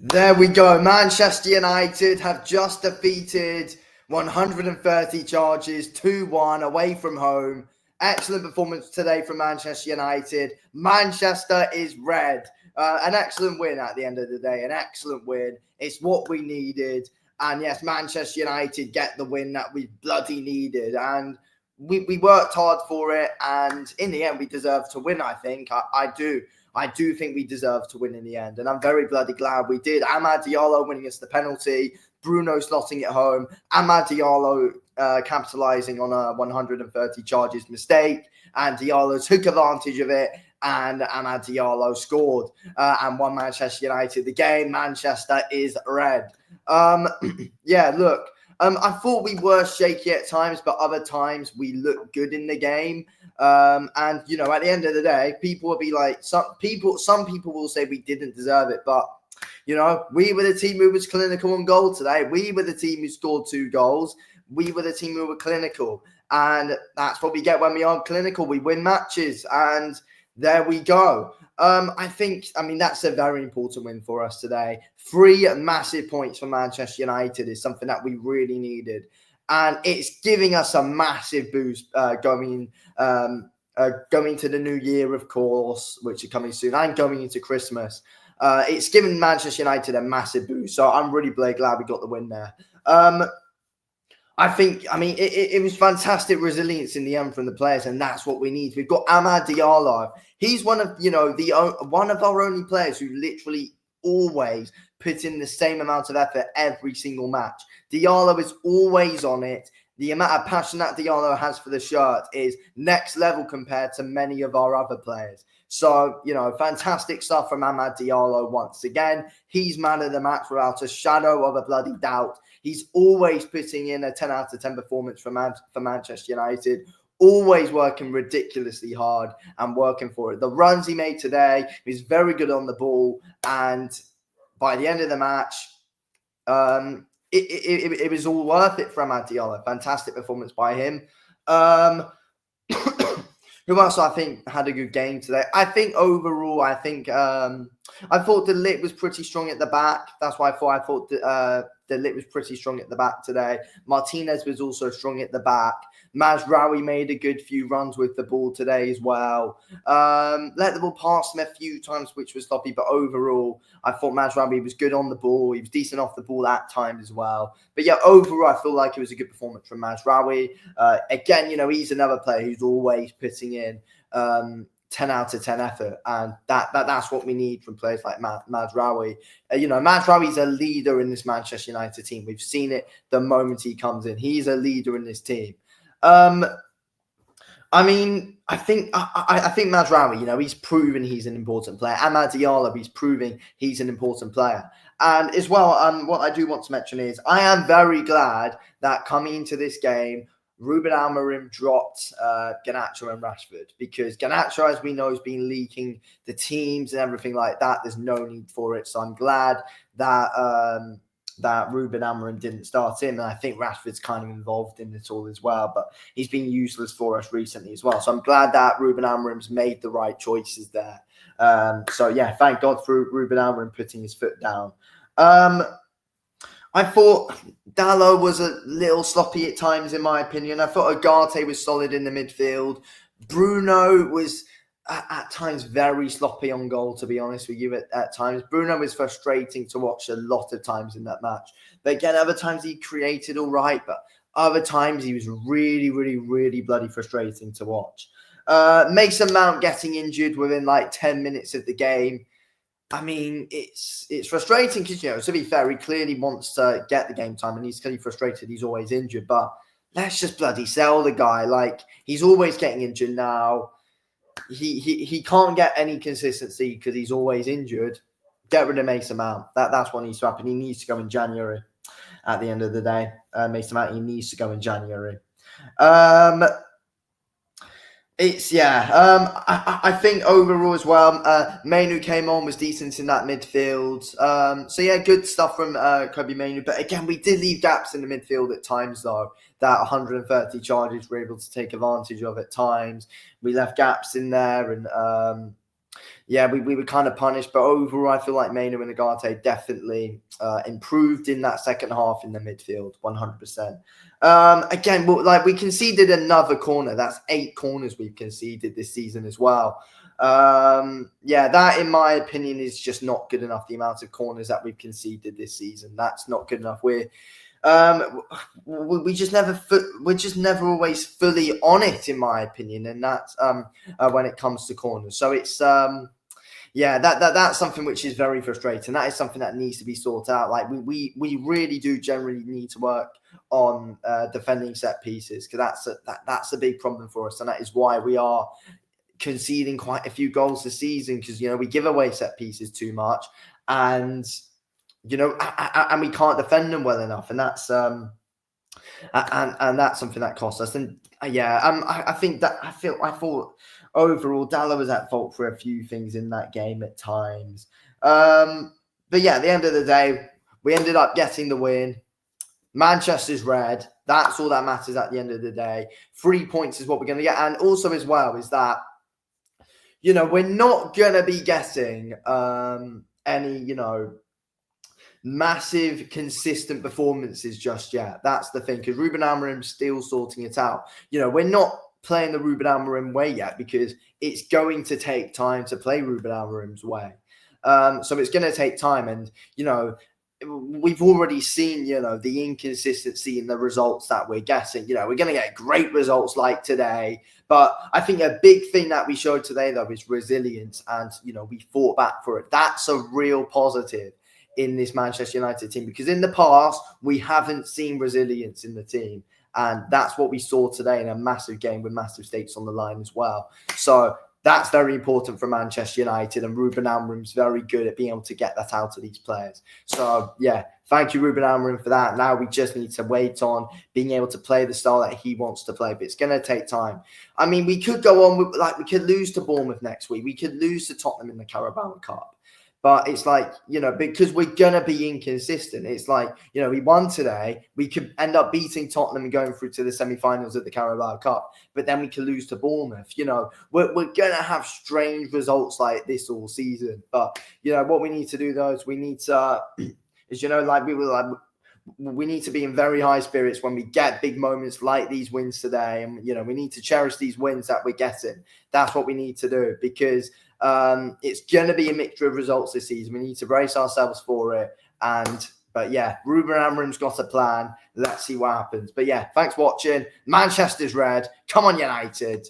There we go. Manchester United have just defeated 130 Charges 2-1 away from home. Excellent performance today from Manchester United. Manchester is red. An excellent win at the end of the day. An excellent win. It's what we needed. And yes, Manchester United get the win that we bloody needed. And we worked hard for it. And in the end, we deserve to win, I think. I do. I do think we deserve to win in the end. And I'm very bloody glad we did. Amad Diallo winning us the penalty. Bruno slotting it home. Amad Diallo capitalising on a 130 Charges mistake. And Diallo took advantage of it. And Amad Diallo scored and won Manchester United the game. Manchester is red. Yeah, look. I thought we were shaky at times, but other times we looked good in the game. And you know, at the end of the day, people will be like, some people will say we didn't deserve it, but you know, we were the team who was clinical on goal today. We were the team who scored 2 goals. We were the team who were clinical, and that's what we get when we aren't clinical. We win matches, and there we go. I mean, that's a very important win for us today. 3 massive points for Manchester United is something that we really needed. And it's giving us a massive boost going to the new year, of course, which are coming soon, and going into Christmas. It's given Manchester United a massive boost. So I'm really glad we got the win there. It was fantastic resilience in the end from the players, and that's what we need. We've got Amad Diallo. He's one of our only players who literally always put in the same amount of effort every single match. Diallo is always on it. The amount of passion that Diallo has for the shirt is next level compared to many of our other players. So, you know, fantastic stuff from Amad Diallo once again. He's man of the match without a shadow of a bloody doubt. He's always putting in a 10 out of 10 performance for Manchester United. Always working ridiculously hard and working for it. The runs he made today, he's very good on the ball. And by the end of the match, it was all worth it for Amad Diallo. Fantastic performance by him. Who else I think had a good game today? I think overall, I thought De Ligt was pretty strong at the back. That's why I thought De Ligt was pretty strong at the back today. Martinez was also strong at the back. Mazraoui made a good few runs with the ball today as well. Let the ball pass him a few times, which was sloppy. But overall, I thought Mazraoui was good on the ball. He was decent off the ball at times as well. But yeah, overall, I feel like it was a good performance from Mazraoui. Again, you know, he's another player who's always putting in 10 out of 10 effort, and that's what we need from players like Mazraoui. You know, Mazraoui's a leader in this Manchester United team. We've seen it the moment he comes in. He's a leader in this team. I think Mazraoui, you know, he's proven he's an important player. Amad Diallo, he's proving he's an important player. And as well, what I do want to mention is I am very glad that coming into this game, Ruben Amorim dropped Garnacho and Rashford, because Garnacho, as we know, has been leaking the teams and everything like that. There's no need for it. So I'm glad that that Ruben Amorim didn't start him. And I think Rashford's kind of involved in it all as well, but he's been useless for us recently as well. So I'm glad that Ruben Amorim's made the right choices there. So yeah, thank God for Ruben Amorim putting his foot down. I thought Dalot was a little sloppy at times, in my opinion. I thought Ugarte was solid in the midfield. Bruno was at times very sloppy on goal, to be honest with you, at times. Bruno was frustrating to watch a lot of times in that match. But again, other times he created all right, but other times he was really, really, really bloody frustrating to watch. Mason Mount getting injured within like 10 minutes of the game. I mean, it's frustrating because, you know, to be fair, he clearly wants to get the game time and he's clearly frustrated. He's always injured, but let's just bloody sell the guy. Like, he's always getting injured now. He can't get any consistency because he's always injured. Get rid of Mason Mount. That's what needs to happen. He needs to go in January at the end of the day. Mason Mount, he needs to go in January. I think overall as well, Mainu came on, was decent in that midfield. So yeah, good stuff from Kobbie Mainoo. But again, we did leave gaps in the midfield at times, though, that 130 Charges were able to take advantage of at times. We left gaps in there, and yeah, we were kind of punished. But overall, I feel like Maino and Ugarte definitely improved in that second half in the midfield, 100%. Again, we conceded another corner. That's 8 corners we've conceded this season as well. Yeah, that in my opinion is just not good enough. The amount of corners that we've conceded this season, that's not good enough. We just we're just never always fully on it, in my opinion, and that's when it comes to corners. So it's yeah, that's something which is very frustrating. That is something that needs to be sorted out. Like we really do generally need to work on defending set pieces, because that's a big problem for us, and that is why we are conceding quite a few goals this season, because we give away set pieces too much, and and we can't defend them well enough, and that's and that's something that costs us. And I think that I thought overall Dalot was at fault for a few things in that game at times. But yeah, at the end of the day, we ended up getting the win. Manchester's red. That's all that matters at the end of the day. 3 points is what we're going to get. And also as well is that, we're not going to be getting any, massive consistent performances just yet. That's the thing, because Ruben Amorim's still sorting it out. We're not playing the Ruben Amorim way yet, because it's going to take time to play Ruben Amorim's way. So it's going to take time, and we've already seen the inconsistency in the results that we're getting. We're going to get great results like today, but I think a big thing that we showed today though is resilience, and we fought back for it. That's a real positive in this Manchester United team, because in the past we haven't seen resilience in the team, and that's what we saw today in a massive game with massive stakes on the line as well. So that's very important for Manchester United, and Ruben Amorim's very good at being able to get that out of these players. So yeah, thank you Ruben Amorim for that. Now we just need to wait on being able to play the style that he wants to play, but it's going to take time. I mean, we could go on with, we could lose to Bournemouth next week, we could lose to Tottenham in the Carabao Cup. But it's like, because we're going to be inconsistent. It's like, we won today. We could end up beating Tottenham and going through to the semi-finals of the Carabao Cup. But then we could lose to Bournemouth. We're going to have strange results like this all season. But, what we need to do, though, is we need to, we need to be in very high spirits when we get big moments like these wins today. And, we need to cherish these wins that we're getting. That's what we need to do, because it's going to be a mixture of results this season. We need to brace ourselves for it. But yeah, Ruben Amorim's got a plan. Let's see what happens. But yeah, thanks for watching. Manchester's red. Come on, United.